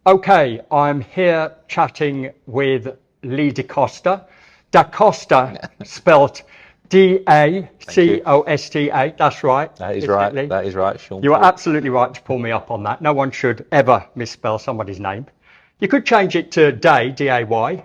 Okay, I'm here chatting with Lee DaCosta. DaCosta spelt D-A-C-O-S-T-A. That's right. That is right. That is right, Sean. You are absolutely right to pull me up on that. No one should ever misspell somebody's name. You could change it to Day, D-A-Y.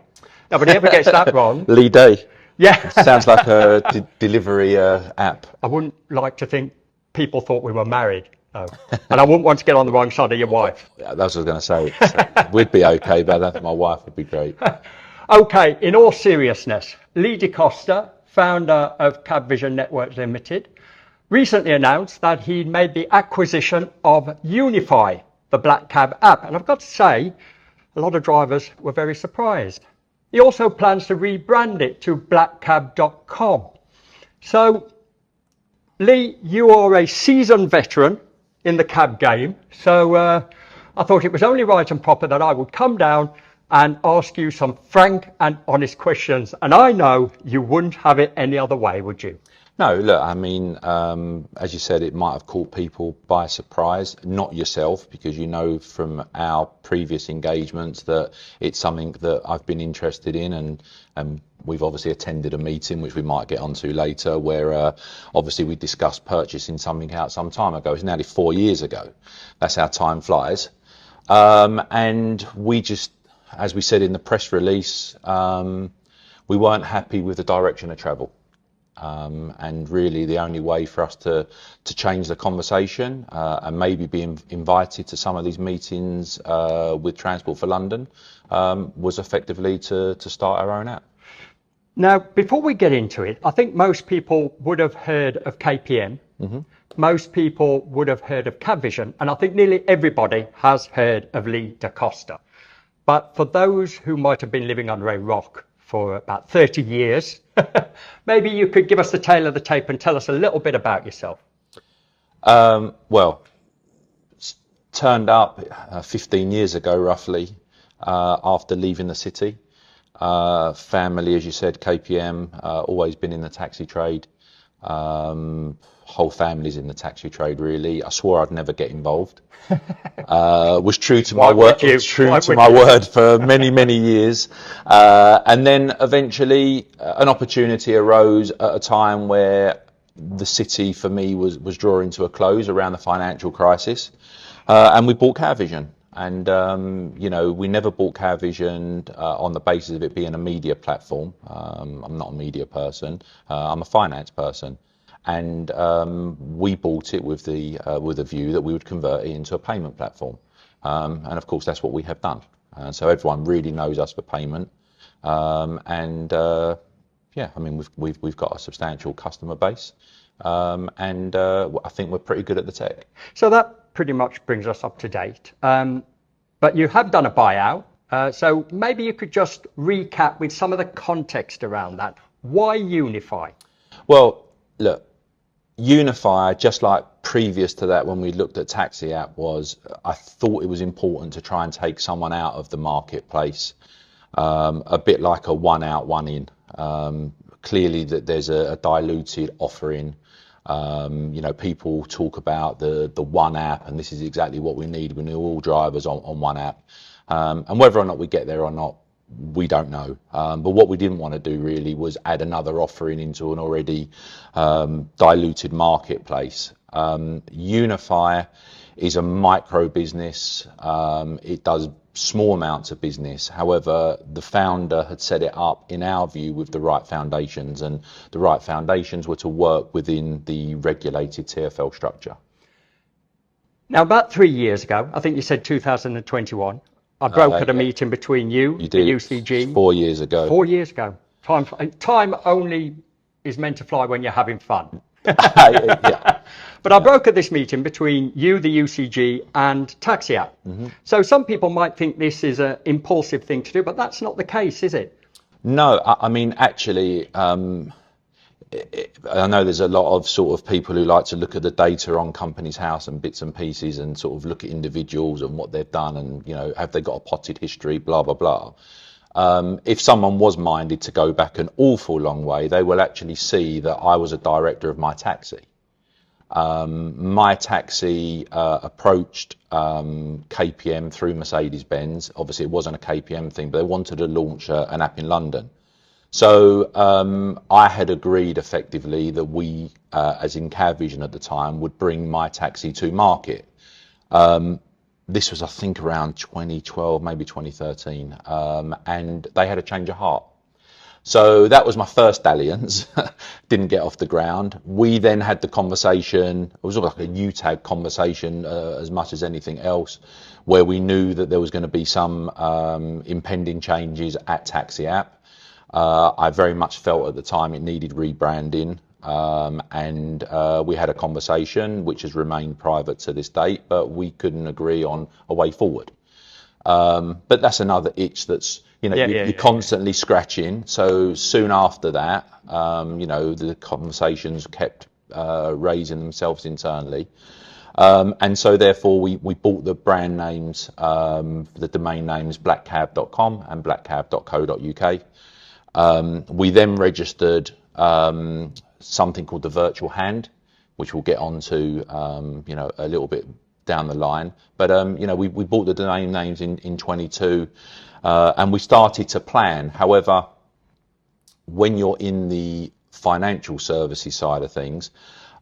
Nobody ever gets that wrong. Lee Day. Yeah. Sounds like a delivery app. I wouldn't like to think people thought we were married, though. And I wouldn't want to get on the wrong side of your wife. Yeah, that's what I was going to say. We'd be okay, but I don't think my wife would be great. Okay, in all seriousness, Lee DaCosta, founder of Cabvision Networks Limited, recently announced that he'd made the acquisition of Unify, the Black Cab app. And I've got to say, a lot of drivers were very surprised. He also plans to rebrand it to blackcab.com. So, Lee, you are a seasoned veteran in the cab game. So I thought it was only right and proper that I would come down and ask you some frank and honest questions. And I know you wouldn't have it any other way, would you? No, look, I mean, as you said, it might have caught people by surprise, not yourself, because you know from our previous engagements that it's something that I've been interested in, and we've obviously attended a meeting, which we might get onto later, where obviously we discussed purchasing something out some time ago. It's nearly 4 years ago. That's how time flies. And we just, as we said in the press release, we weren't happy with the direction of travel. And really the only way for us to change the conversation and maybe be invited to some of these meetings with Transport for London was effectively to start our own app. Now, before we get into it, I think most people would have heard of KPM. Mm-hmm. Most people would have heard of Cabvision, and I think nearly everybody has heard of Lee DaCosta. But for those who might have been living under a rock for about 30 years, maybe you could give us the tale of the tape and tell us a little bit about yourself. Well, turned up 15 years ago, roughly, after leaving the city. Family, as you said, KPM, always been in the taxi trade. Whole family's in the taxi trade, really. I swore I'd never get involved. Was true to my word. Word for many years. And then eventually an opportunity arose at a time where the city for me was drawing to a close around the financial crisis. And we bought Cabvision. And, we never bought Cabvision on the basis of it being a media platform. I'm not a media person. I'm a finance person. And we bought it with a view that we would convert it into a payment platform. And of course, that's what we have done. So everyone really knows us for payment. We've got a substantial customer base. I think we're pretty good at the tech. So that pretty much brings us up to date. But you have done a buyout. So maybe you could just recap with some of the context around that. Why Unify? Well, look, Unify, just like previous to that when we looked at Taxi app, I thought it was important to try and take someone out of the marketplace, a bit like a one out, one in. Clearly that there's a diluted offering. People talk about the one app, and this is exactly what we need. We need all drivers on one app. And whether or not we get there or not, we don't know. But what we didn't want to do really was add another offering into an already diluted marketplace. Unify is a micro business. It does small amounts of business. However, the founder had set it up, in our view, with the right foundations, and the right foundations were to work within the regulated TfL structure. Now, about 3 years ago, I think you said 2021, I brokered a meeting between you the UCG. 4 years ago. 4 years ago. Time only is meant to fly when you're having fun. Yeah. But I brokered this meeting between you, the UCG, and Taxi app. Mm-hmm. So some people might think this is an impulsive thing to do, but that's not the case, is it? No, I mean, actually, I know there's a lot of sort of people who like to look at the data on Companies House and bits and pieces and sort of look at individuals and what they've done and, have they got a potted history, blah, blah, blah. If someone was minded to go back an awful long way, they will actually see that I was a director of my taxi. My Taxi approached KPM through Mercedes-Benz. Obviously, it wasn't a KPM thing, but they wanted to launch an app in London. So I had agreed effectively that we, as in CavVision at the time, would bring My Taxi to market. This was, I think, around 2012, maybe 2013, and they had a change of heart. So that was my first dalliance, didn't get off the ground. We then had the conversation, it was like a UTAG conversation as much as anything else, where we knew that there was going to be some impending changes at Taxi App. I very much felt at the time it needed rebranding, and we had a conversation which has remained private to this date, but we couldn't agree on a way forward. But that's another itch that's, you're constantly scratching. So soon after that, the conversations kept raising themselves internally. And so therefore we bought the brand names, the domain names blackcab.com and blackcab.co.uk. We then registered something called the virtual hand, which we'll get onto, a little bit down the line. But, we bought the domain names in 22, and we started to plan. However, when you're in the financial services side of things,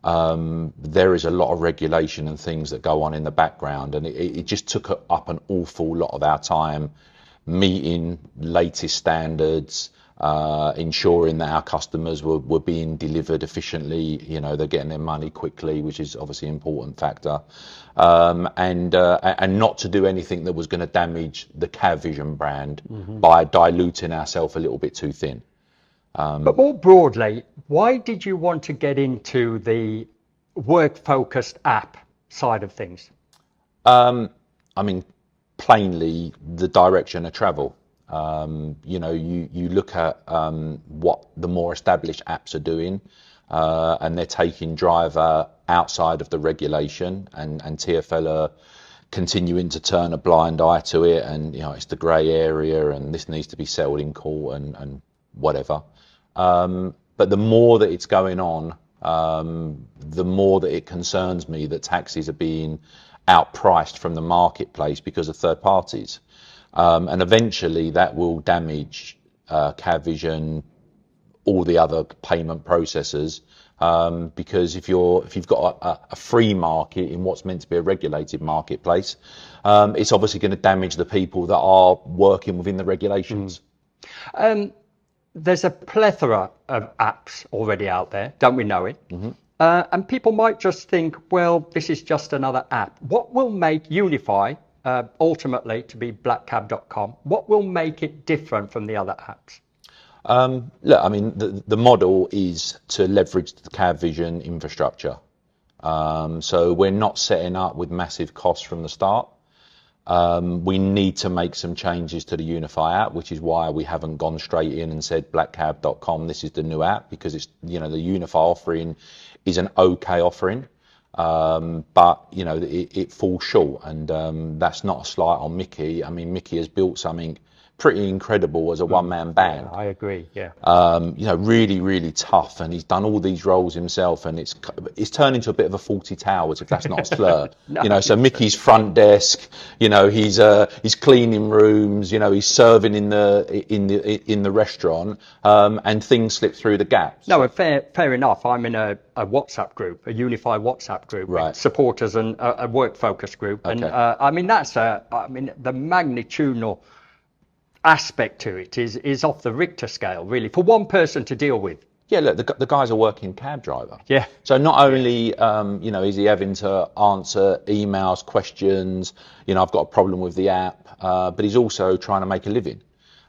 there is a lot of regulation and things that go on in the background, and it just took up an awful lot of our time meeting latest standards, ensuring that our customers were being delivered efficiently, they're getting their money quickly, which is obviously an important factor, and not to do anything that was going to damage the CavVision brand by diluting ourselves a little bit too thin. But more broadly, why did you want to get into the work-focused app side of things? Plainly, the direction of travel. You look at what the more established apps are doing, and they're taking driver outside of the regulation, and TfL are continuing to turn a blind eye to it, and it's the grey area, and this needs to be settled in court and whatever. But the more that it's going on, the more that it concerns me that taxis are being outpriced from the marketplace because of third parties. And eventually that will damage CavVision, all the other payment processors, because if you've got a free market in what's meant to be a regulated marketplace, it's obviously going to damage the people that are working within the regulations. There's a plethora of apps already out there, don't we know it? And people might just think, well, this is just another app. What will make Unify, ultimately to be blackcab.com, what will make it different from the other apps? Look, the model is to leverage the CavVision infrastructure. So we're not setting up with massive costs from the start. We need to make some changes to the Unify app, which is why we haven't gone straight in and said blackcab.com, this is the new app, because it's, the Unify offering is an okay offering. But it falls short, and that's not a slight on Mickey. Mickey has built something pretty incredible as a one-man band. Yeah, I agree. Yeah. Really, really tough, and he's done all these roles himself, and it's turned into a bit of a 40 Towers, if that's not a slur. No, so Mickey's front desk, he's cleaning rooms, he's serving in the restaurant, and things slip through the gaps. No, fair enough. I'm in a WhatsApp group, a Unify WhatsApp group, right, with supporters and a work focus group, okay. And that's the magnitudinal aspect to it is off the Richter scale, really, for one person to deal with. Yeah, look, the guy's a working cab driver. Yeah. So not only, is he having to answer emails, questions, I've got a problem with the app, but he's also trying to make a living.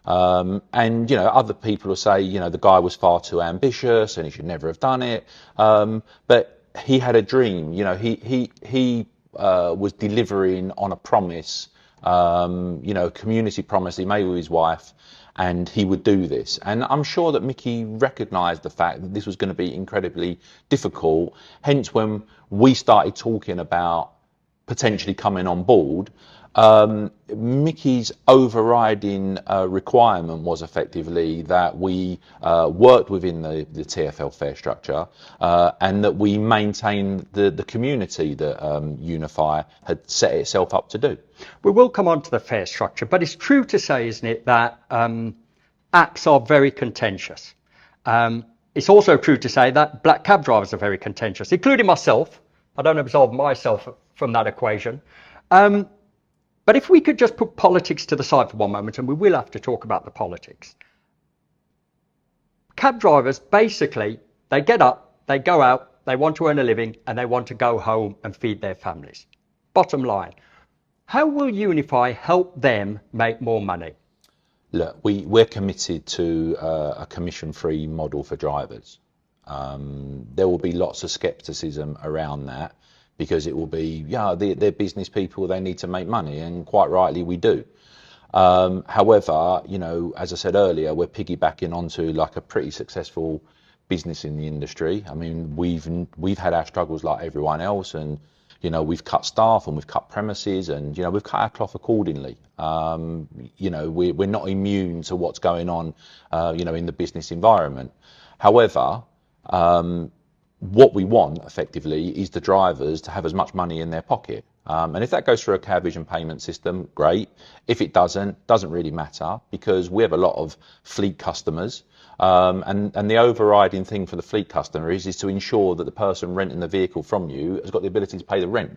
And, other people will say, the guy was far too ambitious and he should never have done it. But he had a dream, he was delivering on a promise, community promise he made with his wife, and he would do this. And I'm sure that Mickey recognised the fact that this was going to be incredibly difficult. Hence, when we started talking about potentially coming on board, Mickey's overriding requirement was effectively that we worked within the TfL fare structure and that we maintain the community that Unify had set itself up to do. We will come on to the fare structure, but it's true to say, isn't it, that apps are very contentious. It's also true to say that black cab drivers are very contentious, including myself. I don't absolve myself from that equation. But if we could just put politics to the side for one moment, and we will have to talk about the politics. Cab drivers, basically, they get up, they go out, they want to earn a living, and they want to go home and feed their families. Bottom line, how will Unify help them make more money? Look, we're committed to a commission-free model for drivers. There will be lots of scepticism around that, because it will be, they're business people, they need to make money, and quite rightly we do. However, as I said earlier, we're piggybacking onto like a pretty successful business in the industry. I mean, we've had our struggles like everyone else, and we've cut staff and we've cut premises, and we've cut our cloth accordingly. We're not immune to what's going on, in the business environment. However, what we want effectively is the drivers to have as much money in their pocket. And if that goes through a CabVision payment system, great. If it doesn't really matter, because we have a lot of fleet customers. And the overriding thing for the fleet customer is to ensure that the person renting the vehicle from you has got the ability to pay the rent.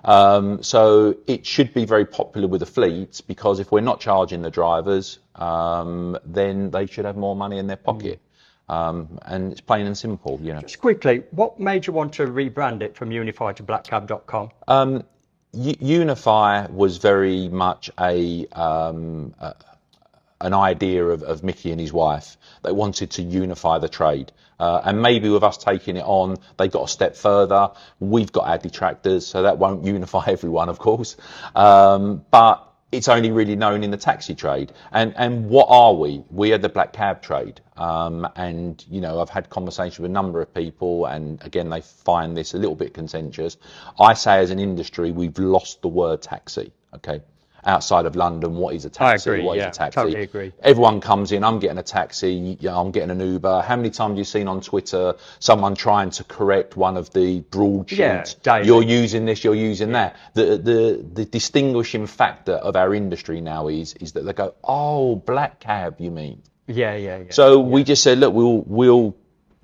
So it should be very popular with the fleets, because if we're not charging the drivers, then they should have more money in their pocket. And it's plain and simple, Just quickly, what made you want to rebrand it from Unify to blackcab.com? Unify was very much an idea of Mickey and his wife. They wanted to unify the trade. And maybe with us taking it on, they got a step further. We've got our detractors, so that won't unify everyone, of course. But it's only really known in the taxi trade. And what are we? We are the black cab trade. And, I've had conversations with a number of people, and again, they find this a little bit contentious. I say as an industry, we've lost the word taxi, okay? Outside of London, what is a taxi? I agree, what is a taxi? Totally agree. Everyone comes in, I'm getting a taxi, I'm getting an Uber. How many times have you seen on Twitter someone trying to correct one of the broadsheets? You're using this, you're using that. The distinguishing factor of our industry now is that they go, oh, black cab, you mean? Yeah. So we just said, look, we'll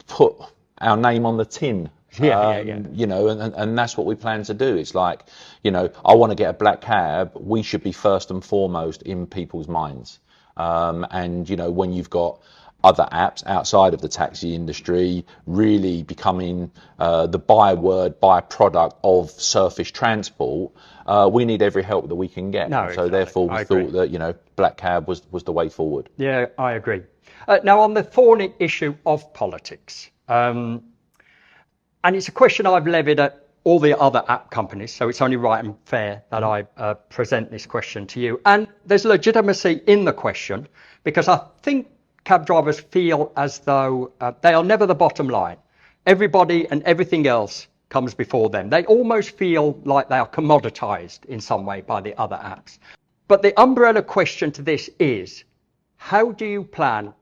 put our name on the tin. And that's what we plan to do. It's like, I want to get a black cab. We should be first and foremost in people's minds. When you've got other apps outside of the taxi industry really becoming the byproduct of surface transport, we need every help that we can get. No, so exactly. Therefore we thought that, black cab was the way forward. Yeah, I agree. Now on the thorny issue of politics, and it's a question I've levied at all the other app companies, so it's only right and fair that I present this question to you. And there's legitimacy in the question, because I think cab drivers feel as though they are never the bottom line. Everybody and everything else comes before them. They almost feel like they are commoditized in some way by the other apps. But the umbrella question to this is, how do you plan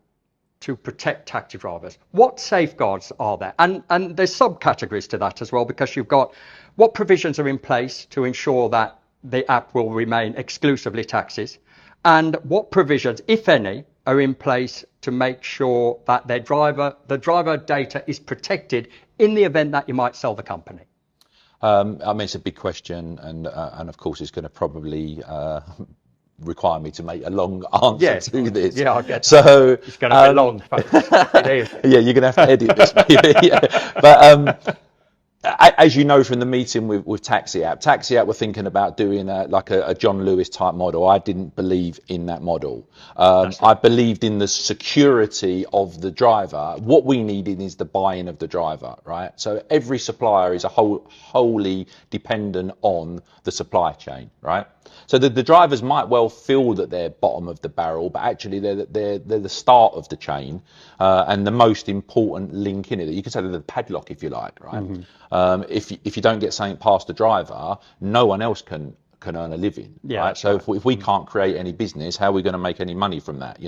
to protect taxi drivers? What safeguards are there? And there's subcategories to that as well, because you've got what provisions are in place to ensure that the app will remain exclusively taxis, and what provisions, if any, are in place to make sure that the driver data is protected in the event that you might sell the company. It's a big question, and of course it's going to probably require me to make a long answer to this. Yeah, I get so it's going to be long, folks. It is. Yeah, you're going to have to edit this maybe. Yeah. But as you know from the meeting with Taxi App were thinking about doing a John Lewis type model. I didn't believe in that model. I believed in the security of the driver. What we needed is the buy-in of the driver, right? So every supplier is wholly dependent on the supply chain, right? So the drivers might well feel that they're bottom of the barrel, but actually they're the start of the chain, and the most important link in it. You could say they're the padlock, if you like, right? Mm-hmm. If you don't get something past the driver, no one else can can earn a living, Yeah, right? So if we can't create any business, how are we going to make any money from that?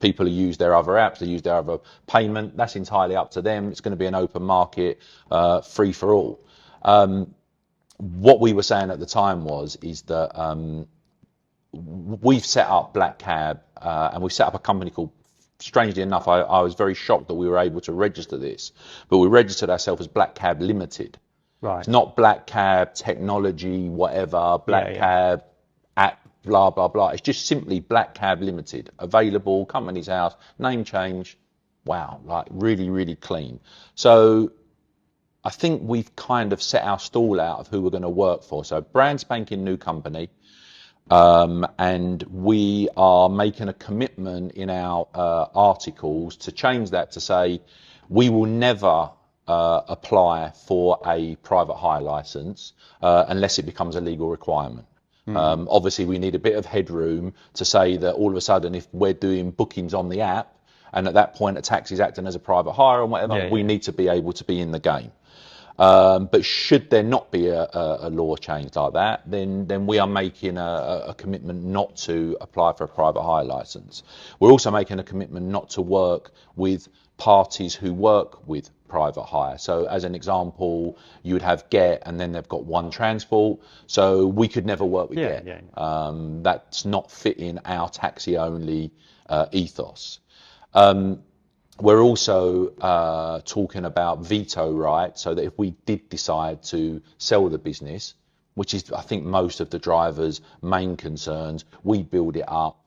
People who use their other apps, they use their other payment, that's entirely up to them. It's going to be an open market, free for all. What we were saying at the time is that we've set up Black Cab, and we've set up a company called, strangely enough, I was very shocked that we were able to register this, but we registered ourselves as Black Cab Limited. Right. It's not Black Cab Technology, whatever, Black Cab app, blah, blah, blah. It's just simply Black Cab Limited. Available, company's house, name change. Wow, like really, really clean. So I think we've kind of set our stall out of who we're going to work for. So brand spanking new company. And we are making a commitment in our articles to change that to say we will never apply for a private hire license unless it becomes a legal requirement. Obviously, we need a bit of headroom to say that all of a sudden, if we're doing bookings on the app, and at that point a taxi's acting as a private hire and whatever, we need to be able to be in the game. But should there not be a law change like that, then we are making a commitment not to apply for a private hire license. We're also making a commitment not to work with parties who work with private hire. So as an example, you would have Get, and then they've got One Transport. So we could never work with Get. That's not fitting our taxi only ethos. We're also talking about veto rights, so that if we did decide to sell the business, which is, I think, most of the drivers' main concerns, we build it up,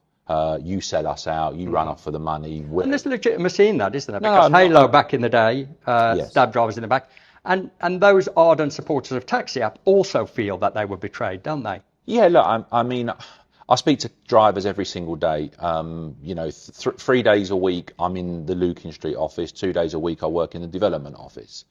you sell us out, you run off for the money. And there's legitimacy in that, isn't there? Because Halo back in the day, stabbed drivers in the back, and those ardent supporters of Taxi App also feel that they were betrayed, don't they? Yeah, look, I mean, I speak to drivers every single day. 3 days a week I'm in the Lukin Street office, 2 days a week I work in the development office.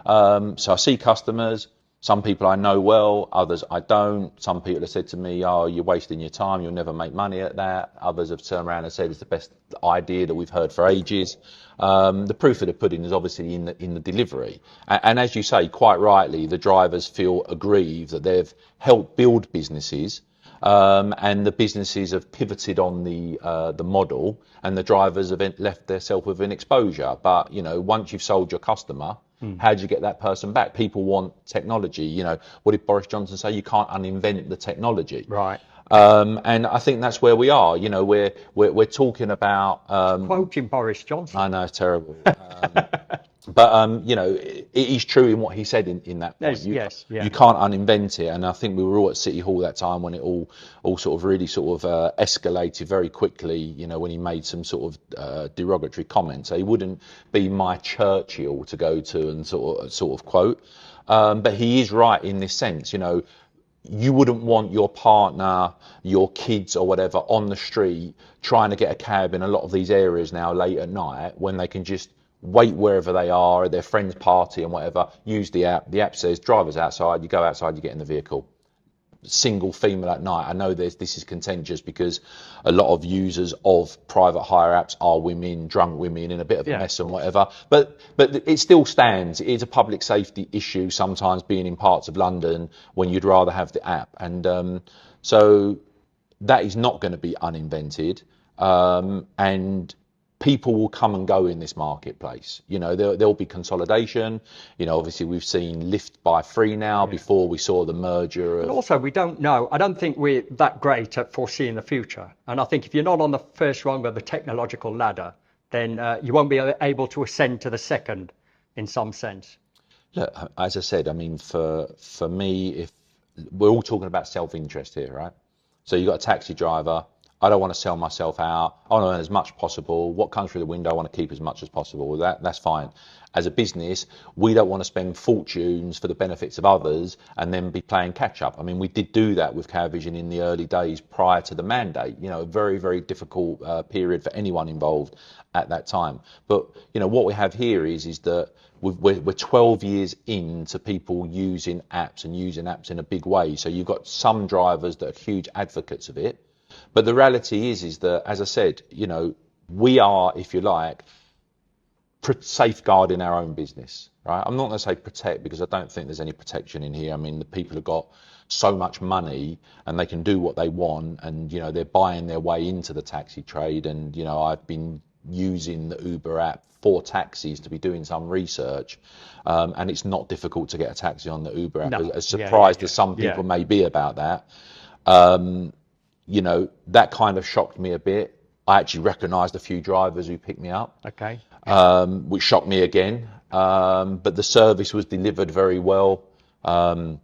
So I see customers. Some people I know well, others I don't. Some people have said to me, oh, you're wasting your time, you'll never make money at that. Others have turned around and said it's the best idea that we've heard for ages. The proof of the pudding is obviously in the delivery. And as you say, quite rightly, the drivers feel aggrieved that they've helped build businesses, and the businesses have pivoted on the model, and the drivers have left themselves with an exposure. But, once you've sold your customer, how do you get that person back? People want technology. What did Boris Johnson say? You can't uninvent the technology. Right. And I think that's where we are. We're talking about quoting Boris Johnson. I know, it's terrible. But it is true in what he said in that point. You can't uninvent it. And I think we were all at City Hall that time when it all sort of really escalated very quickly. When he made some sort of derogatory comments. So he wouldn't be my Churchill to go to and sort of quote. But he is right in this sense. You wouldn't want your partner, your kids or whatever on the street trying to get a cab in a lot of these areas now late at night when they can just wait wherever they are at their friend's party and whatever, use the app. The app says drivers outside, you go outside, you get in the vehicle. Single female at night. I know this is contentious because a lot of users of private hire apps are women, drunk women in a bit of a mess and whatever. But it still stands. It is a public safety issue sometimes being in parts of London when you'd rather have the app. And so that is not going to be uninvented. And people will come and go in this marketplace. There'll be consolidation. Obviously we've seen Lyft buy Free now. Before we saw the merger of... But also we don't know. I don't think we're that great at foreseeing the future. And I think if you're not on the first rung of the technological ladder, then you won't be able to ascend to the second in some sense. Look, as I said, I mean, for me, if we're all talking about self-interest here, right? So you've got a taxi driver. I don't want to sell myself out. I want to earn as much possible. What comes through the window, I want to keep as much as possible. That's fine. As a business, we don't want to spend fortunes for the benefits of others and then be playing catch up. I mean, we did do that with CabVision in the early days prior to the mandate. A very, very difficult period for anyone involved at that time. But, what we have here is that we're 12 years into people using apps and using apps in a big way. So you've got some drivers that are huge advocates of it. But the reality is that, as I said, we are, if you like, safeguarding our own business. right? I'm not going to say protect because I don't think there's any protection in here. I mean, the people have got so much money and they can do what they want, and you know they're buying their way into the taxi trade. And you know, I've been using the Uber app for taxis to be doing some research, and it's not difficult to get a taxi on the Uber app. No. As surprised as some people may be about that, you know, that kind of shocked me a bit. I actually recognised a few drivers who picked me up, Okay. which shocked me again. But the service was delivered very well. I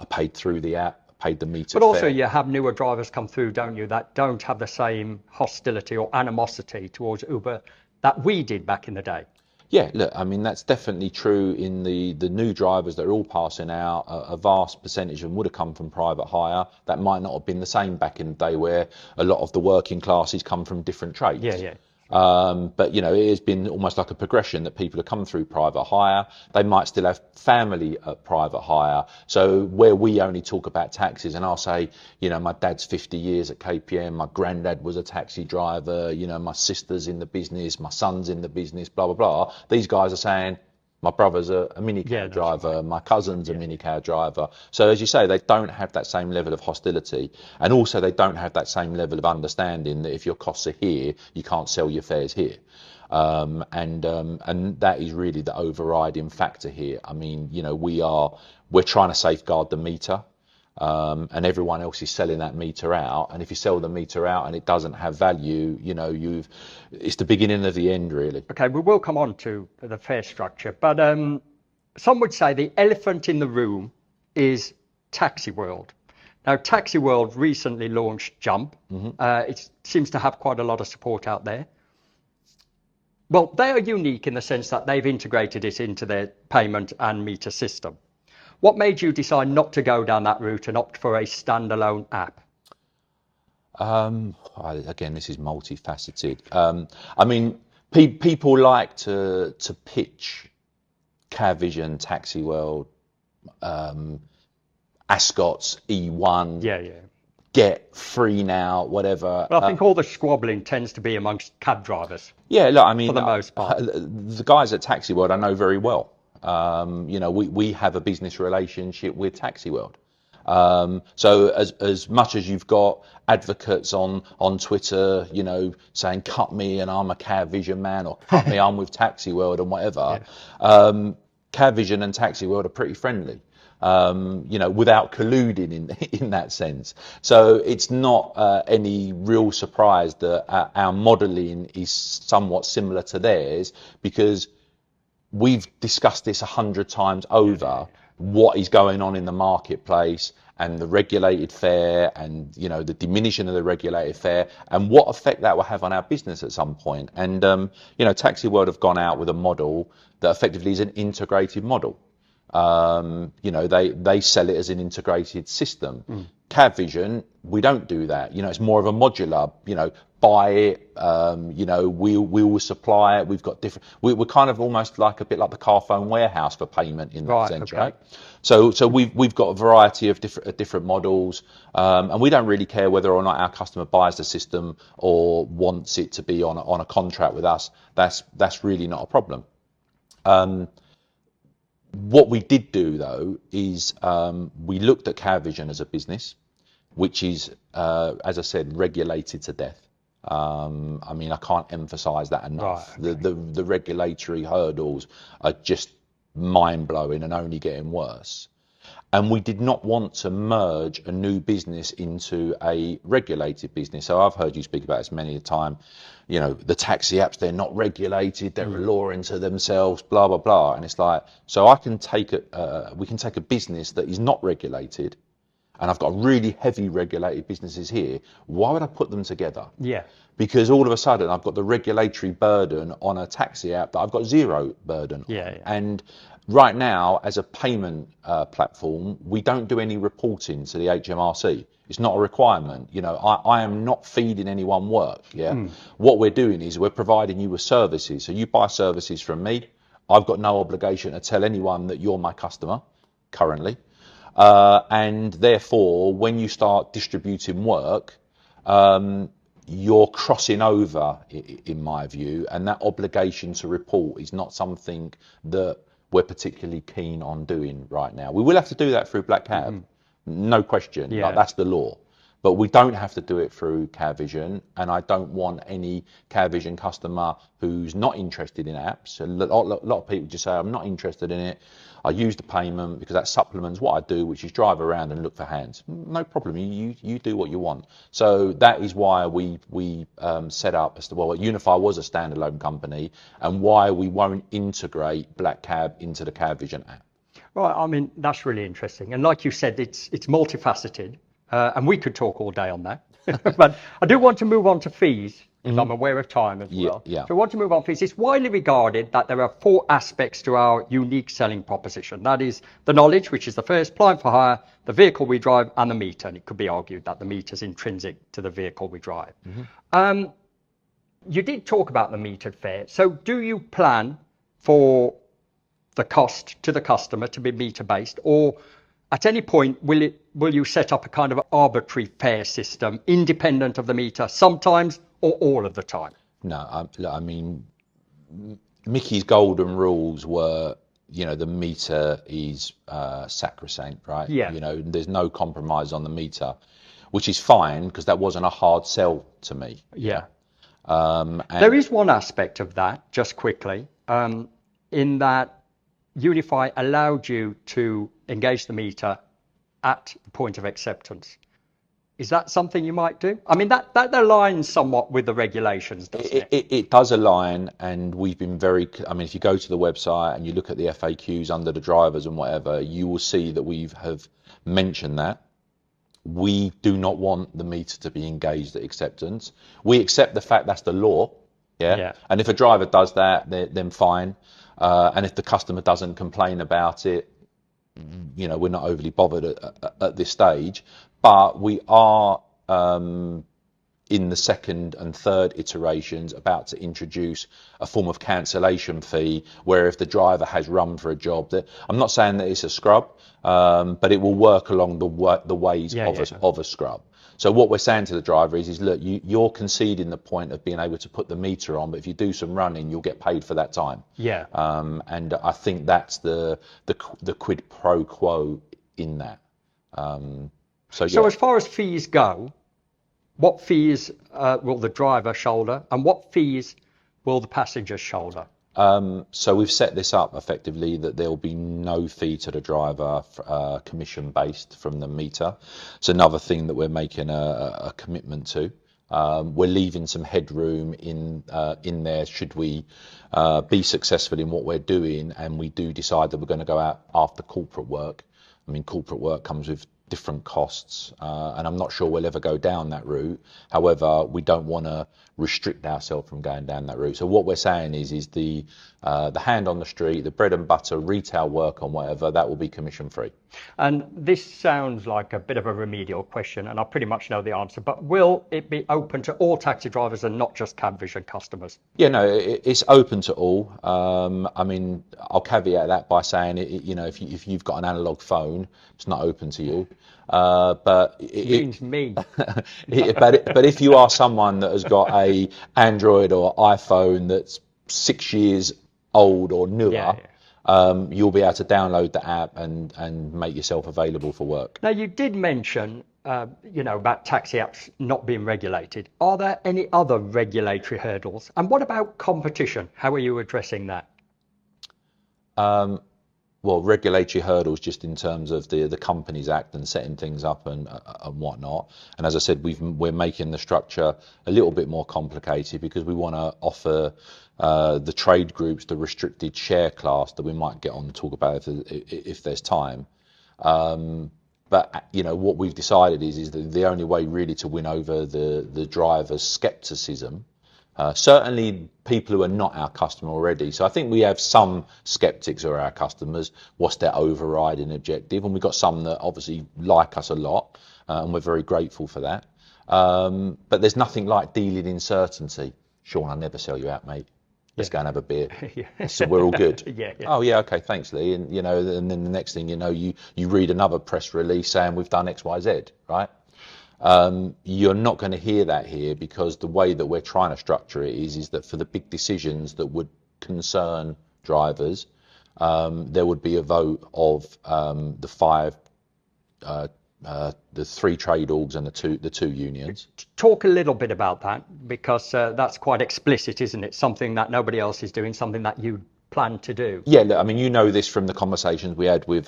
paid through the app, paid the meter But also fare. you have newer drivers come through, don't you, that don't have the same hostility or animosity towards Uber that we did back in the day. Yeah, look, I mean, that's definitely true in the new drivers that are all passing out. A vast percentage of them would have come from private hire. That might not have been the same back in the day where a lot of the working classes come from different trades. Yeah. But, you know, it has been almost like a progression that people have come through private hire. They might still have family at private hire. So where we only talk about taxis, and I'll say, you know, my dad's 50 years at KPM, my granddad was a taxi driver, you know, my sister's in the business, my son's in the business, blah, blah, blah. These guys are saying, my brother's a minicab driver, right. My cousin's a minicab driver. So as you say, they don't have that same level of hostility. And also they don't have that same level of understanding that if your costs are here, you can't sell your fares here. And that is really the overriding factor here. I mean, you know, we're trying to safeguard the meter. And everyone else is selling that meter out. And if you sell the meter out and it doesn't have value, you know, it's the beginning of the end, really. Okay, we will come on to the fare structure, but some would say the elephant in the room is Taxi World. Now, Taxi World recently launched Jump. It seems to have quite a lot of support out there. Well, they are unique in the sense that they've integrated it into their payment and meter system. What made you decide not to go down that route and opt for a standalone app? Again, this is multifaceted. I mean, people like to pitch CareVision, Taxi World, Ascot's E1. Yeah. Get free now, whatever. Well, I think all the squabbling tends to be amongst cab drivers. Yeah, look, I mean, for the most part, the guys at Taxi World I know very well. You know, we have a business relationship with Taxi World. So as much as you've got advocates on Twitter, you know, saying cut me and I'm a CareVision man, or cut me, I'm with Taxi World and whatever, CareVision and Taxi World are pretty friendly. You know, without colluding in that sense. So it's not any real surprise that our modelling is somewhat similar to theirs, because we've discussed this 100 times over, what is going on in the marketplace and the regulated fare, and you know, the diminishing of the regulated fare, and what effect that will have on our business at some point. And you know, Taxi World have gone out with a model that effectively is an integrated model. You know, they sell it as an integrated system. CareVision, we don't do that. You know, it's more of a modular, you know, buy it, you know, we will supply it. We've got different, we're kind of almost like a bit like the car phone warehouse for payment in that sense, right? So we've got a variety of different models, and we don't really care whether or not our customer buys the system or wants it to be on a contract with us. That's really not a problem. What we did do, though, is we looked at CareVision as a business, which is, as I said, regulated to death. I mean, I can't emphasise that enough. Right, okay. The regulatory hurdles are just mind-blowing and only getting worse. And we did not want to merge a new business into a regulated business. So I've heard you speak about this many a time. You know, the taxi apps, they're not regulated, they're a law into themselves, blah, blah, blah. And it's like, so we can take a business that is not regulated, and I've got really heavy regulated businesses here. Why would I put them together? Yeah. Because all of a sudden I've got the regulatory burden on a taxi app that I've got zero burden on. Yeah. And right now, as a payment platform, we don't do any reporting to the HMRC. It's not a requirement. You know, I am not feeding anyone work. Yeah. What we're doing is we're providing you with services. So you buy services from me. I've got no obligation to tell anyone that you're my customer currently. And therefore, when you start distributing work, you're crossing over, in my view, and that obligation to report is not something that we're particularly keen on doing right now. We will have to do that through Black Cab, no question. Yeah. Like, that's the law. But we don't have to do it through CabVision, and I don't want any CabVision customer who's not interested in apps. A lot of people just say, I'm not interested in it. I use the payment because that supplements what I do, which is drive around and look for hands. No problem. You do what you want. So that is why we set up as to, well, Unify was a standalone company, and why we won't integrate Black Cab into the CabVision app. Right. I mean, that's really interesting. And like you said, it's multifaceted. And we could talk all day on that. But I do want to move on to fees, because I'm aware of time as well. Yeah. So I want to move on to fees. It's widely regarded that there are 4 aspects to our unique selling proposition. That is the knowledge, which is the first, applying for hire, the vehicle we drive, and the meter. And it could be argued that the meter is intrinsic to the vehicle we drive. You did talk about the metered fare. So do you plan for the cost to the customer to be meter based, or at any point will you set up a kind of arbitrary fare system independent of the meter sometimes or all of the time? No, I mean, Mickey's golden rules were, the meter is sacrosanct, right? Yeah. There's no compromise on the meter, which is fine because that wasn't a hard sell to me. Yeah. And There is one aspect of that, just quickly, in that Unify allowed you to engage the meter at the point of acceptance. Is that something you might do? I mean, that aligns somewhat with the regulations, doesn't it? It does align, and we've been if you go to the website and you look at the FAQs under the drivers and whatever, you will see that we have mentioned that. We do not want the meter to be engaged at acceptance. We accept the fact that's the law. Yeah. And if a driver does that, then fine. And if the customer doesn't complain about it, we're not overly bothered at this stage. But we are, in the second and third iterations, about to introduce a form of cancellation fee, where if the driver has run for a job, that I'm not saying that it's a scrub, but it will work along the ways of a scrub. So what we're saying to the driver is look, you're conceding the point of being able to put the meter on, but if you do some running, you'll get paid for that time. Yeah. And I think that's the quid pro quo in that. So as far as fees go, what fees will the driver shoulder, and what fees will the passenger shoulder? So we've set this up effectively that there will be no fee to the driver, commission based from the meter. It's another thing that we're making a commitment to. We're leaving some headroom in there should we be successful in what we're doing, and we do decide that we're going to go out after corporate work. I mean, corporate work comes with different costs, and I'm not sure we'll ever go down that route. However, we don't want to restrict ourselves from going down that route. So what we're saying is the hand on the street, the bread and butter retail work on whatever, that will be commission free. And this sounds like a bit of a remedial question, and I pretty much know the answer, but will it be open to all taxi drivers and not just CabVision customers? Yeah, no, it's open to all. I mean, I'll caveat that by saying, if you've got an analog phone, it's not open to you. But it means me. but if you are someone that has got a Android or iPhone that's 6 years old or newer, you'll be able to download the app and make yourself available for work. Now, you did mention, about taxi apps not being regulated. Are there any other regulatory hurdles? And what about competition? How are you addressing that? Well, regulatory hurdles just in terms of the Companies Act and setting things up and whatnot. And as I said, we're making the structure a little bit more complicated because we want to offer the trade groups the restricted share class that we might get on to talk about if there's time. But what we've decided is that the only way really to win over the driver's scepticism. Certainly people who are not our customer already. So I think we have some skeptics who are our customers. What's their overriding objective? And we've got some that obviously like us a lot, and we're very grateful for that. But there's nothing like dealing in certainty. Sean, I'll never sell you out, mate. Let's go and have a beer. So we're all good. Yeah. Oh yeah, okay, thanks, Lee. And and then the next thing you read another press release saying we've done X, Y, Z, right? You're not going to hear that here because the way that we're trying to structure it is that for the big decisions that would concern drivers, there would be a vote of the 3 trade orgs and the two unions. Talk a little bit about that, because that's quite explicit, isn't it? Something that nobody else is doing, something that you plan to do. Yeah, look, I mean, you know this from the conversations we had with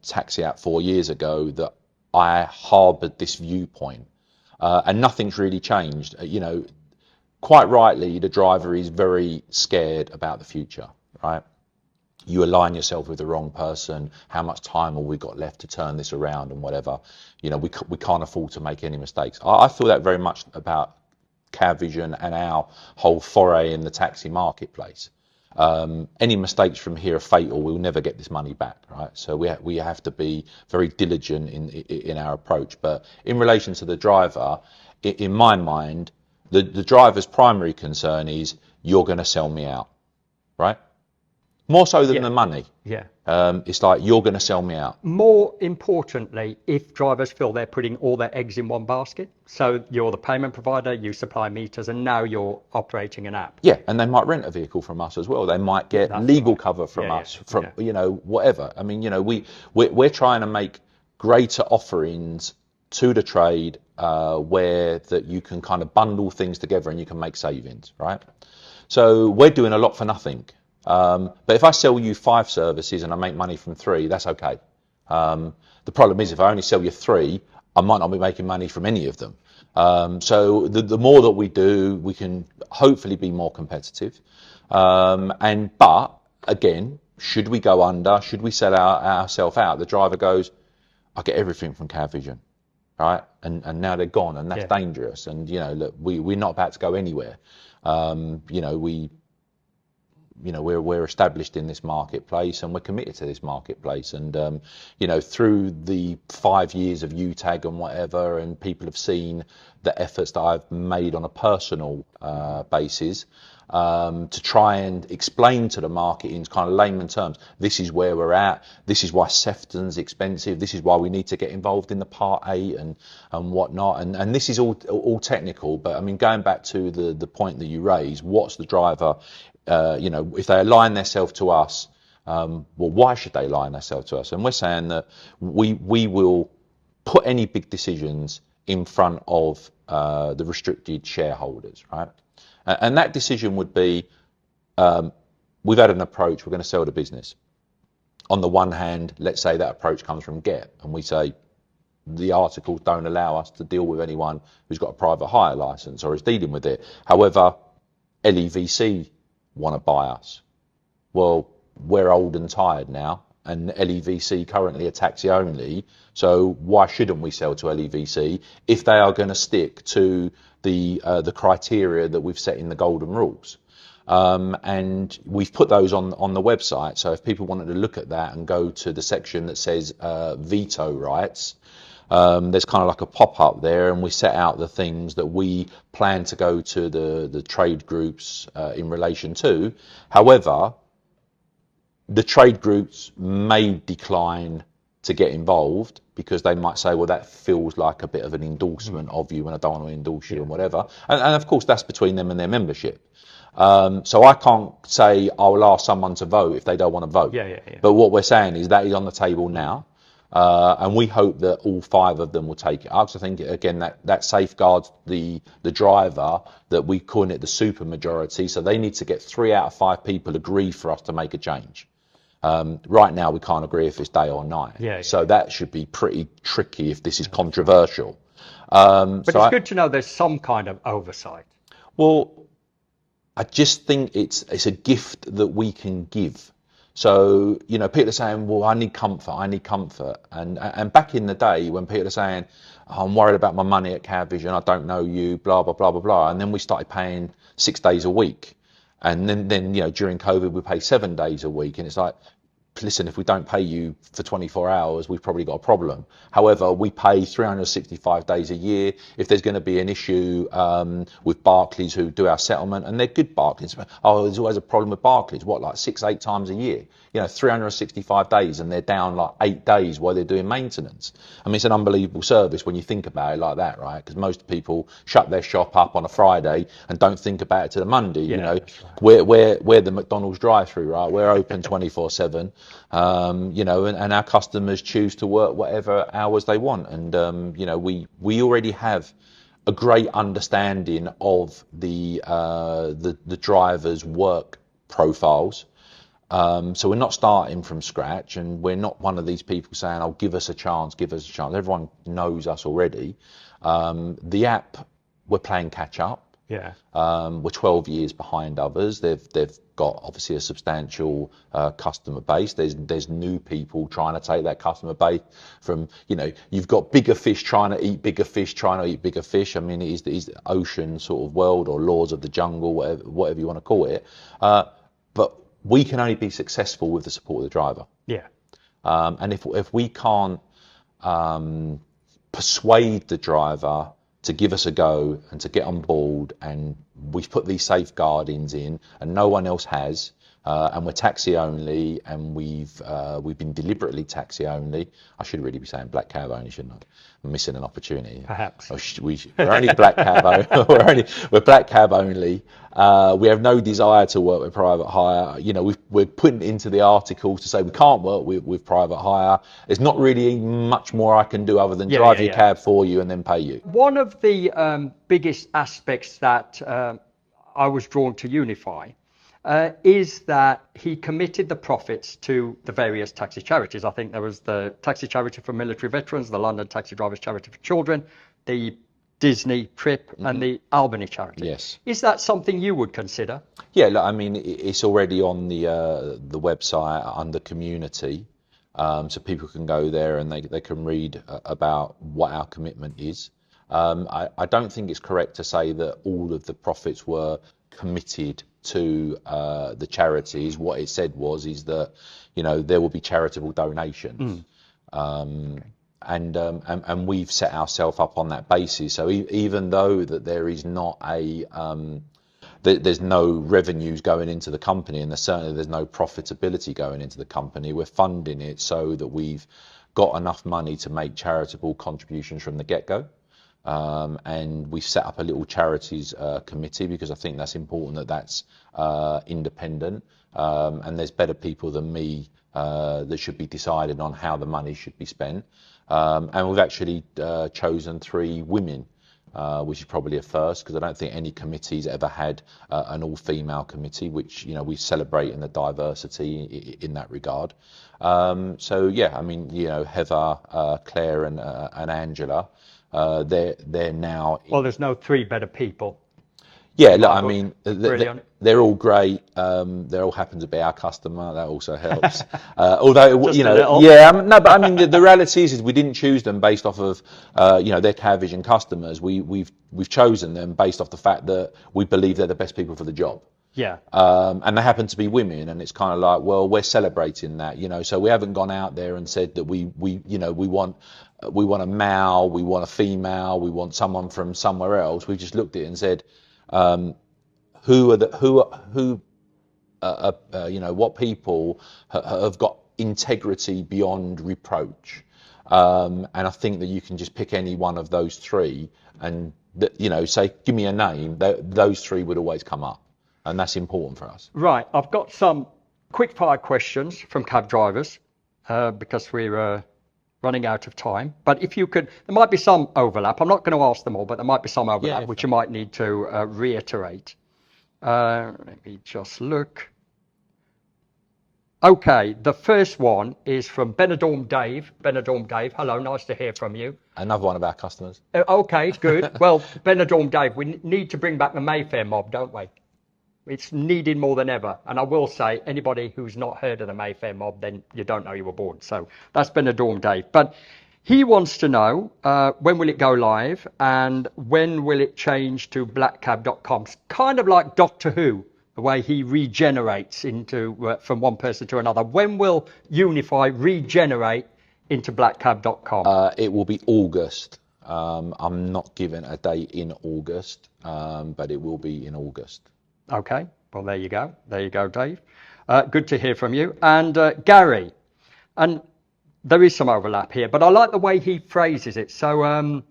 Taxi App 4 years ago, that I harboured this viewpoint, and nothing's really changed. Quite rightly, the driver is very scared about the future, right? You align yourself with the wrong person. How much time have we got left to turn this around and whatever? We can't afford to make any mistakes. I feel that very much about CavVision and our whole foray in the taxi marketplace. Any mistakes from here are fatal. We'll never get this money back, right? So we have to be very diligent in our approach. But in relation to the driver, in my mind, the driver's primary concern is, you're going to sell me out, right? More so than the money. Yeah. It's like, you're going to sell me out. More importantly, if drivers feel they're putting all their eggs in one basket, so you're the payment provider, you supply meters, and now you're operating an app. Yeah, and they might rent a vehicle from us as well. They might get legal cover from us, from whatever. I mean, we're trying to make greater offerings to the trade, where that you can kind of bundle things together and you can make savings, right? So we're doing a lot for nothing. But if I sell you 5 services and I make money from 3, that's okay. The problem is, if I only sell you 3, I might not be making money from any of them. So the more that we do, we can hopefully be more competitive. But again, should we go under, should we sell ourselves out, the driver goes, I get everything from CavVision, right? And now they're gone, and that's dangerous. And look, we're not about to go anywhere. We're established in this marketplace, and we're committed to this marketplace. And through the 5 years of UTAG and whatever, and people have seen the efforts that I've made on a personal basis, to try and explain to the market in kind of layman terms, this is where we're at, this is why Sefton's expensive, this is why we need to get involved in the Part 8 and whatnot. And this is all technical, but I mean, going back to the point that you raised, what's the driver? If they align themselves to us, why should they align themselves to us? And we're saying that we will put any big decisions in front of the restricted shareholders, right? And that decision would be, we've had an approach, we're going to sell the business. On the one hand, let's say that approach comes from GET, and we say the articles don't allow us to deal with anyone who's got a private hire license or is dealing with it. However, LEVC want to buy us. Well, we're old and tired now, and LEVC currently are taxi only, so why shouldn't we sell to LEVC if they are going to stick to the criteria that we've set in the golden rules? And we've put those on the website, so if people wanted to look at that and go to the section that says veto rights, there's kind of like a pop-up there, and we set out the things that we plan to go to the trade groups in relation to. However, the trade groups may decline to get involved because they might say, well, that feels like a bit of an endorsement of you, and I don't want to endorse you and whatever. And of course, that's between them and their membership. So I can't say I'll ask someone to vote if they don't want to vote. But what we're saying is that is on the table now. And we hope that all 5 of them will take it up. So I think, again, that safeguards the driver, that we call it the super majority. So they need to get 3 out of 5 people agree for us to make a change. Right now, we can't agree if it's day or night. So that should be pretty tricky if this is controversial. But it's good to know there's some kind of oversight. Well, I just think it's a gift that we can give. So, people are saying, well, I need comfort. And back in the day when people are saying, oh, I'm worried about my money at CavVision, I don't know you, blah, blah, blah, blah, blah. And then we started paying 6 days a week. And then during COVID, we pay 7 days a week. And it's like, listen, if we don't pay you for 24 hours, we've probably got a problem. However, we pay 365 days a year. If there's going to be an issue with Barclays, who do our settlement, and they're good Barclays. Oh, there's always a problem with Barclays. What, like 6-8 times a year? 365 days, and they're down like 8 days while they're doing maintenance. I mean, it's an unbelievable service when you think about it like that, right? Because most people shut their shop up on a Friday and don't think about it till the Monday. Yeah, we're the McDonald's drive-through, right? We're open 24/7. And our customers choose to work whatever hours they want. And, we already have a great understanding of the drivers' work profiles. So we're not starting from scratch, and we're not one of these people saying, "Oh, give us a chance, give us a chance." Everyone knows us already. The app, we're playing catch up. Yeah. We're 12 years behind others. They've got obviously a substantial customer base. There's new people trying to take that customer base from, you've got bigger fish trying to eat bigger fish, trying to eat bigger fish. I mean, it is the ocean sort of world, or laws of the jungle, whatever you want to call it. But we can only be successful with the support of the driver. Yeah. And if we can't persuade the driver to give us a go and to get on board, and we've put these safeguardings in and no one else has, and we're taxi only, and we've been deliberately taxi only. I should really be saying black cab only, shouldn't I? I'm missing an opportunity. Perhaps. We're only black cab only. we're black cab only. We have no desire to work with private hire. We're putting into the articles to say we can't work with private hire. There's not really much more I can do other than drive your cab for you and then pay you. One of the biggest aspects that I was drawn to Unify is that he committed the profits to the various taxi charities. I think there was the Taxi Charity for Military Veterans, the London Taxi Drivers Charity for Children, the Disney Trip, and the Albany Charity. Yes. Is that something you would consider? Yeah, look, I mean, it's already on the website under community, so people can go there and they can read about what our commitment is. I don't think it's correct to say that all of the profits were committed to the charities. What it said is that there will be charitable donations. And we've set ourselves up on that basis. So even though that there is not there's no revenues going into the company, and there's no profitability going into the company, we're funding it so that we've got enough money to make charitable contributions from the get-go. And we've set up a little charities committee, because I think that's important that's independent, and there's better people than me that should be deciding on how the money should be spent. And we've actually chosen 3 women, which is probably a first, because I don't think any committee's ever had an all-female committee, which we celebrate in the diversity in that regard. So yeah, I mean, Heather, Claire, and Angela. They're now. Well, there's no 3 better people. Yeah, look, I mean, they're all great. They all happen to be our customer. That also helps. Although, but I mean, the reality is we didn't choose them based off of, their CabVision customers. We've chosen them based off the fact that we believe they're the best people for the job. Yeah. And they happen to be women, and it's kind of like, well, we're celebrating that, So we haven't gone out there and said that we want a male, we want a female, we want someone from somewhere else. We just looked at it and said, what people have got integrity beyond reproach. And I think that you can just pick any one of those 3 and, say, give me a name, those 3 would always come up. And that's important for us. Right. I've got some quick fire questions from cab drivers because we're running out of time. But if you could, there might be some overlap. I'm not going to ask them all, but there might be some overlap, which you might need to reiterate. Let me just look. Okay, the first one is from Benidorm Dave. Benidorm Dave, hello, nice to hear from you. Another one of our customers. Okay, good. Well, Benidorm Dave, we need to bring back the Mayfair mob, don't we? It's needed more than ever. And I will say, anybody who's not heard of the Mayfair mob, then you don't know you were born. So that's Benidorm Dave. But he wants to know, when will it go live, and when will it change to blackcab.com? Kind of like Doctor Who. the way he regenerates into from one person to another. When will Unify regenerate into blackcab.com? It will be August. I'm not given a date in August, but it will be in August. Okay, well, there you go. There you go, Dave. Good to hear from you. And Gary, and there is some overlap here, but I like the way he phrases it. So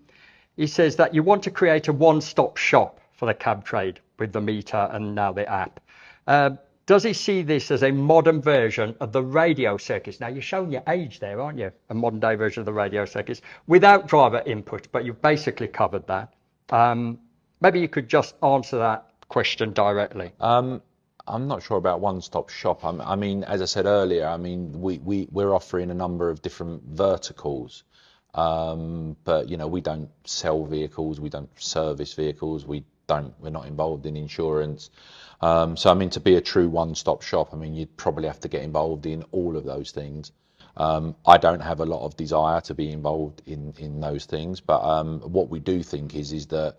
he says that you want to create a one-stop shop for the cab trade with the meter and now the app. Does he see this as a modern version of the radio circuits? Now, you're showing your age there, aren't you? A modern day version of the radio circuits without driver input, but you've basically covered that. Maybe you could just answer that question directly. I'm not sure about one-stop shop. I mean, as I said earlier, I mean, we're offering a number of different verticals. But you know, we don't sell vehicles, we don't service vehicles, we're not involved in insurance. So I mean, to be a true one-stop shop, I mean, you'd probably have to get involved in all of those things. I don't have a lot of desire to be involved in those things, but what we do think is that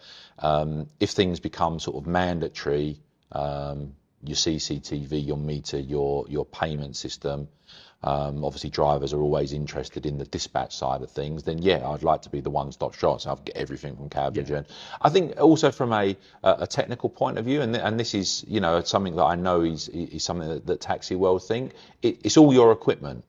if things become sort of mandatory, your CCTV, your meter, your payment system, obviously drivers are always interested in the dispatch side of things, then yeah, I'd like to be the one-stop shop, so I'll get everything from CabVision. Yeah. I think also from a technical point of view, and this is, you know, something that I know is something that Taxi World think, it's all your equipment.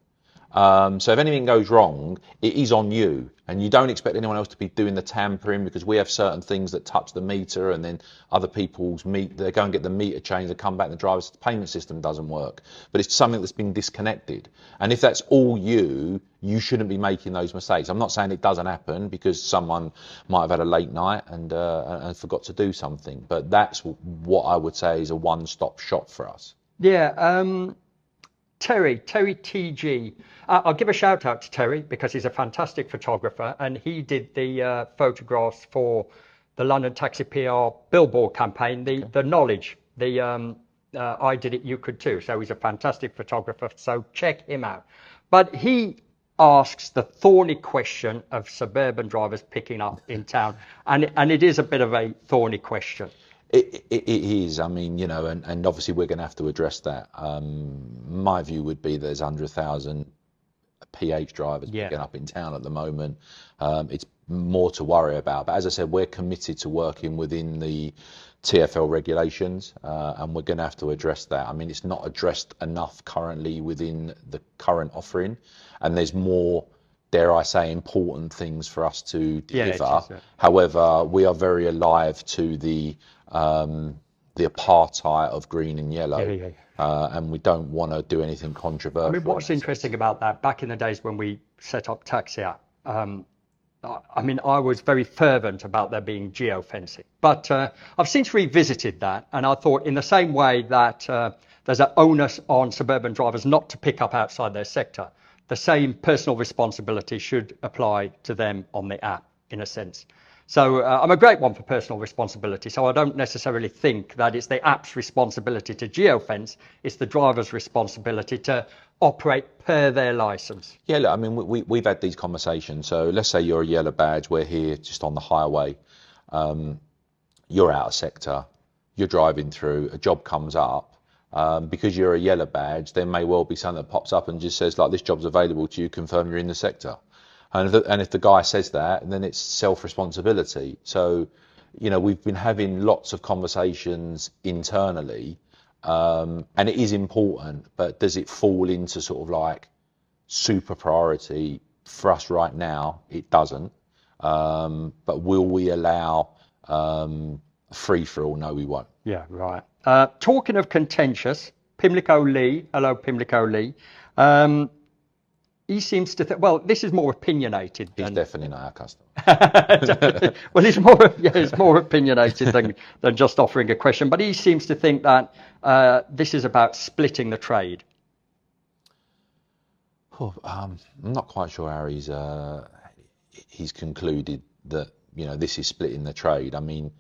So if anything goes wrong, it is on you, and you don't expect anyone else to be doing the tampering, because we have certain things that touch the meter, and then other people's they go and get the meter changed, they come back and the driver's payment system doesn't work. But it's something that's been disconnected, and if that's all you shouldn't be making those mistakes. I'm not saying it doesn't happen, because someone might have had a late night and forgot to do something, but that's what I would say is a one-stop shop for us. Yeah. Terry TG. I'll give a shout out to Terry because he's a fantastic photographer, and he did the photographs for the London Taxi PR billboard campaign, the knowledge, I did it, you could too. So he's a fantastic photographer, so check him out. But he asks the thorny question of suburban drivers picking up in town, and it is a bit of a thorny question. It is. I mean, you know, and obviously we're going to have to address that. My view would be there's 100,000 PH drivers picking up in town at the moment. It's more to worry about. But as I said, we're committed to working within the TfL regulations, and we're going to have to address that. I mean, it's not addressed enough currently within the current offering, and there's more, dare I say, important things for us to deliver. However, we are very alive to the apartheid of green and yellow, and we don't want to do anything controversial. I mean, what's interesting about that, back in the days when we set up Taxi App, I mean, I was very fervent about there being geofencing, but I've since revisited that, and I thought in the same way that there's an onus on suburban drivers not to pick up outside their sector, the same personal responsibility should apply to them on the app, in a sense. So I'm a great one for personal responsibility. So I don't necessarily think that it's the app's responsibility to geofence. It's the driver's responsibility to operate per their license. Yeah, look, I mean, we've had these conversations. So let's say you're a yellow badge. We're here just on the highway. You're out of sector. You're driving through. A job comes up. Because you're a yellow badge, there may well be something that pops up and just says, like, this job's available to you. Confirm you're in the sector. And if the guy says that, then it's self-responsibility. So, you know, we've been having lots of conversations internally, and it is important, but does it fall into sort of like super priority for us right now? It doesn't. But will we allow free-for-all? No, we won't. Yeah, right. Talking of contentious, Pimlico Lee, hello Pimlico Lee. He seems to think, well, this is more opinionated. He's definitely not our customer. Well, he's more opinionated than just offering a question. But he seems to think that this is about splitting the trade. Oh, I'm not quite sure how he's concluded that, you know, this is splitting the trade. I mean,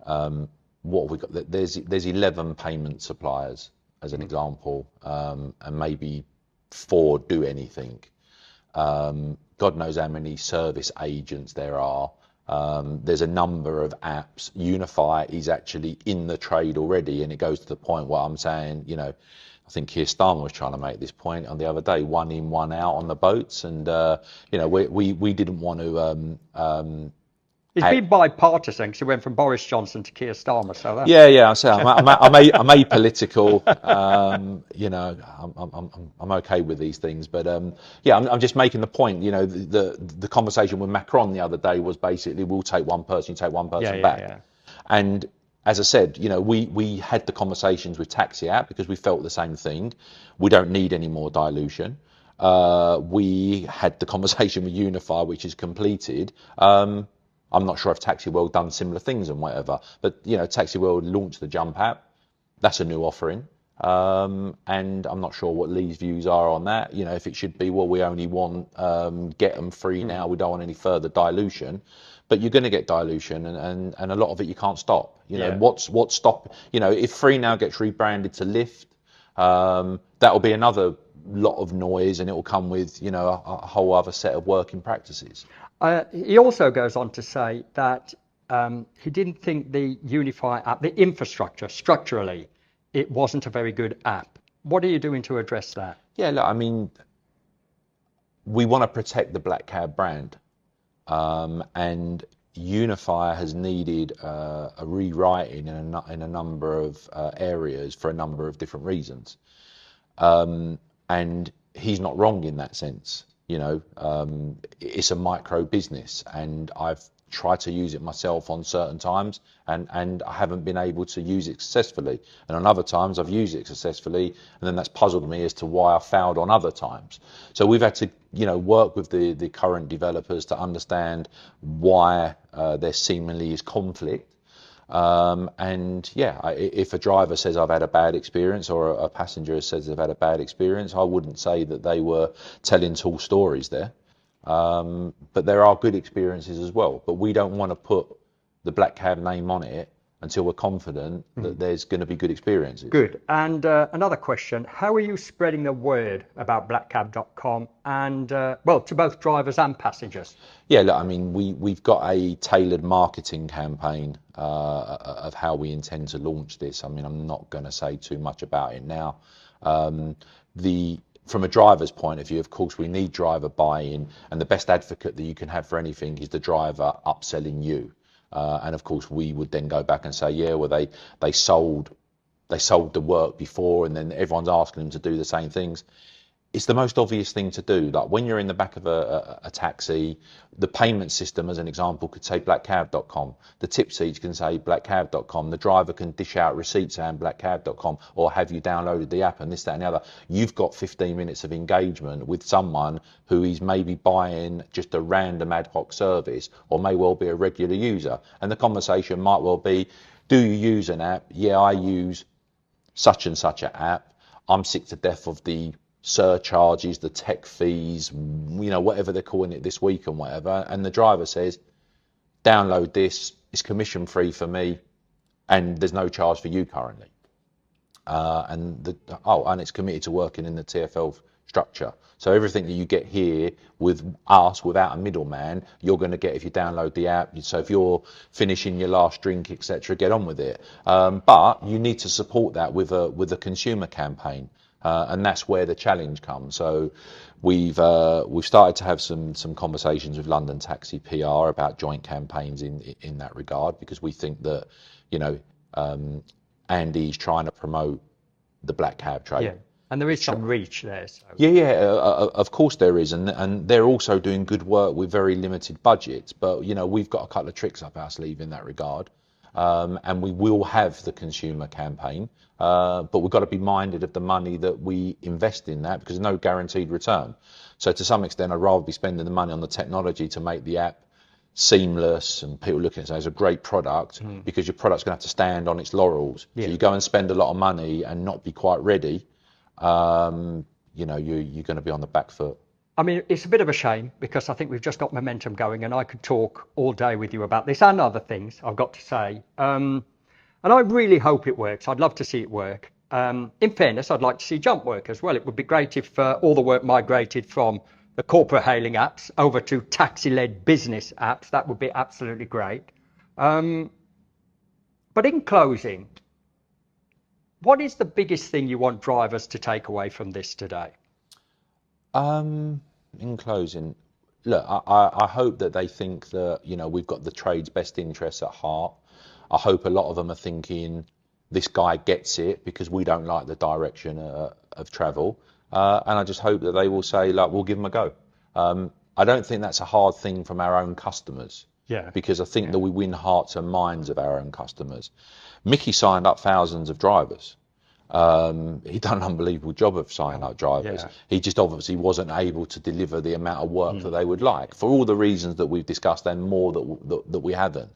what have we got? There's 11 payment suppliers as an example, and maybe 4 do anything. God knows how many service agents there are, There's a number of apps. Unify is actually in the trade already, and it goes to the point where I'm saying, I think Keir Starmer was trying to make this point on the other day, 1 in, 1 out on the boats, and we didn't want to. It's been bipartisan because it went from Boris Johnson to Keir Starmer. So that's... Yeah. I say I'm apolitical. I'm okay with these things, but I'm just making the point. The conversation with Macron the other day was basically, we'll take one person, you take one person back. Yeah. And as I said, we had the conversations with Taxi App because we felt the same thing. We don't need any more dilution. We had the conversation with Unify, which is completed. I'm not sure if Taxi World done similar things and whatever, but Taxi World launched the Jump app. That's a new offering, and I'm not sure what Lee's views are on that. If it should be, well, we only want get them free now. We don't want any further dilution, but you're going to get dilution, and a lot of it you can't stop. What's stop? If Free Now gets rebranded to Lyft, that'll be another lot of noise, and it will come with a whole other set of working practices. He also goes on to say that he didn't think the Unify app, the infrastructure, structurally, it wasn't a very good app. What are you doing to address that? Yeah, look, we want to protect the Black Cab brand, and Unify has needed a rewriting in a number of areas for a number of different reasons, and he's not wrong in that sense. It's a micro business, and I've tried to use it myself on certain times, and I haven't been able to use it successfully. And on other times I've used it successfully, and then that's puzzled me as to why I failed on other times. So we've had to, work with the current developers to understand why there seemingly is conflict. If a driver says I've had a bad experience, or a passenger says they've had a bad experience, I wouldn't say that they were telling tall stories there. But there are good experiences as well. But we don't want to put the Black Cab name on it until we're confident that there's going to be good experiences. Good. And another question, how are you spreading the word about blackcab.com and, to both drivers and passengers? Yeah, look, we've got a tailored marketing campaign of how we intend to launch this. I'm not going to say too much about it now. From a driver's point of view, of course, we need driver buy-in, and the best advocate that you can have for anything is the driver upselling you. And of course, we would then go back and say, yeah, well, they sold the work before, and then everyone's asking them to do the same things. It's the most obvious thing to do. Like when you're in the back of a taxi, the payment system, as an example, could say blackcab.com. The tip seats can say blackcab.com. The driver can dish out receipts saying blackcab.com, or have you downloaded the app and this, that, and the other. You've got 15 minutes of engagement with someone who is maybe buying just a random ad hoc service, or may well be a regular user. And the conversation might well be, do you use an app? Yeah, I use such and such an app. I'm sick to death of the surcharges, the tech fees, whatever they're calling it this week and whatever. And the driver says, download this, it's commission free for me, and there's no charge for you currently. And it's committed to working in the TfL structure. So everything that you get here with us, without a middleman, you're going to get if you download the app. So if you're finishing your last drink, etc., get on with it. But you need to support that with a consumer campaign. And that's where the challenge comes. So we've started to have some conversations with London Taxi PR about joint campaigns in that regard, because we think that Andy's trying to promote the black cab trade. Yeah. And there is some reach there. So. Of course there is, and they're also doing good work with very limited budgets. But we've got a couple of tricks up our sleeve in that regard. And we will have the consumer campaign, but we've got to be minded of the money that we invest in that, because there's no guaranteed return. So to some extent, I'd rather be spending the money on the technology to make the app seamless and people looking at it as a great product, because your product's going to have to stand on its laurels. Yeah. So you go and spend a lot of money and not be quite ready, you're going to be on the back foot. It's a bit of a shame, because I think we've just got momentum going, and I could talk all day with you about this and other things, I've got to say. And I really hope it works. I'd love to see it work. In fairness, I'd like to see Jump work as well. It would be great if all the work migrated from the corporate hailing apps over to taxi-led business apps, that would be absolutely great. But in closing, what is the biggest thing you want drivers to take away from this today? In closing, look, I hope that they think that, you know, we've got the trade's best interests at heart. I hope a lot of them are thinking this guy gets it because we don't like the direction of travel. And I just hope that they will say, like, we'll give them a go. I don't think that's a hard thing from our own customers. Yeah. Because I think that we win hearts and minds of our own customers. Mickey signed up thousands of drivers. He done an unbelievable job of signing up drivers. Yeah. He just obviously wasn't able to deliver the amount of work that they would like, for all the reasons that we've discussed and more that we haven't.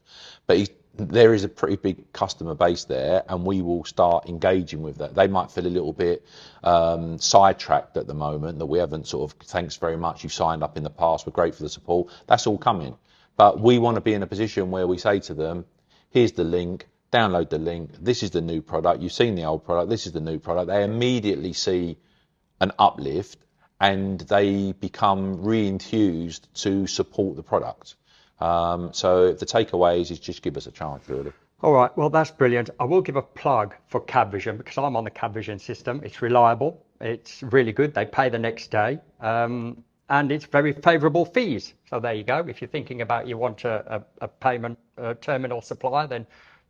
But there is a pretty big customer base there, and we will start engaging with that. They might feel a little bit sidetracked at the moment, that we haven't sort of, thanks very much, you've signed up in the past, we're great for the support. That's all coming. But we want to be in a position where we say to them, here's the link, download the link, this is the new product, you've seen the old product, this is the new product. They immediately see an uplift and they become re-enthused to support the product. So the takeaways is just give us a chance, really. All right, well, that's brilliant. I will give a plug for CabVision because I'm on the CabVision system. It's reliable, it's really good, they pay the next day. And it's very favourable fees. So there you go. If you're thinking about you want a payment terminal supplier, then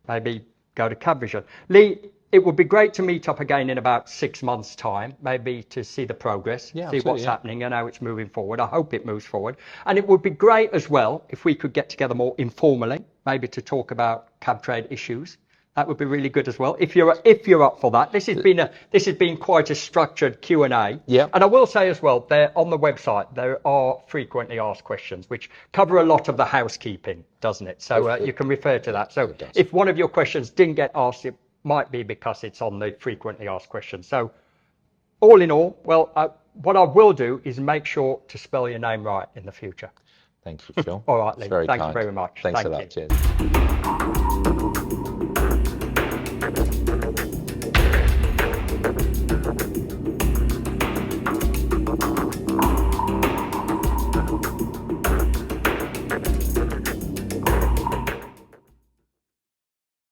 maybe go to CabVision. Lee, it would be great to meet up again in about 6 months' time, maybe to see the progress, see what's happening and how it's moving forward. I hope it moves forward. And it would be great as well if we could get together more informally, maybe to talk about cab trade issues. That would be really good as well. If you're up for that, this has been quite a structured Q&A. Yeah. And I will say as well, there on the website there are frequently asked questions which cover a lot of the housekeeping, doesn't it? So you can refer to that. So if one of your questions didn't get asked, it might be because it's on the frequently asked questions. So all in all, well, what I will do is make sure to spell your name right in the future. Thank you, Phil. All right, Lee. Thank you very much. Thanks a lot. Cheers.